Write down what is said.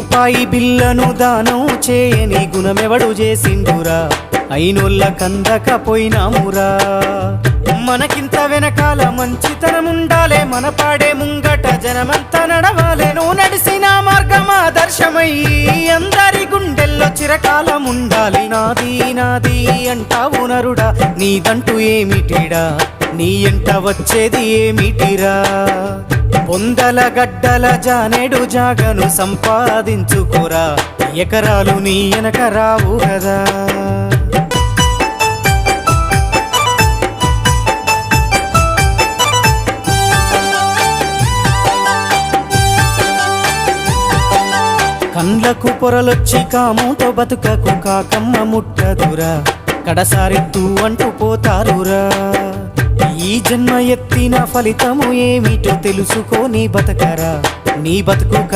రూపాయి బిల్లను దానం చేయని గుణమెవడు చేసిండురా అయినోళ్ళ కందకపోయినామురా మనకింత వెనకాల మంచితనముండాలే మన పాడే ముంగట జనమంతా నడవాలే నువ్వు నడిసిన మార్గం ఆదర్శమై అందరి గుండెల్లో చిరకాలం ఉండాలి నాది నాది అంటావు నరుడా నీదంటూ ఏమిటిడా నీ ఎంట వచ్చేది ఏమిటిరా పొందల గడ్డల జానేడు జాగను సంపాదించుకోరా ఎకరాలు నీ వెనక రావు కదా కండ్లకు పొరలొచ్చి కాముతో బతుకకు కాకమ్మ ముట్టదురా కడసారెత్తు అంటూ పోతారురా ఈ జన్మ ఎత్తిన ఫలితము ఏమిటో తెలుసుకో నీ బతకరా నీ బతుకు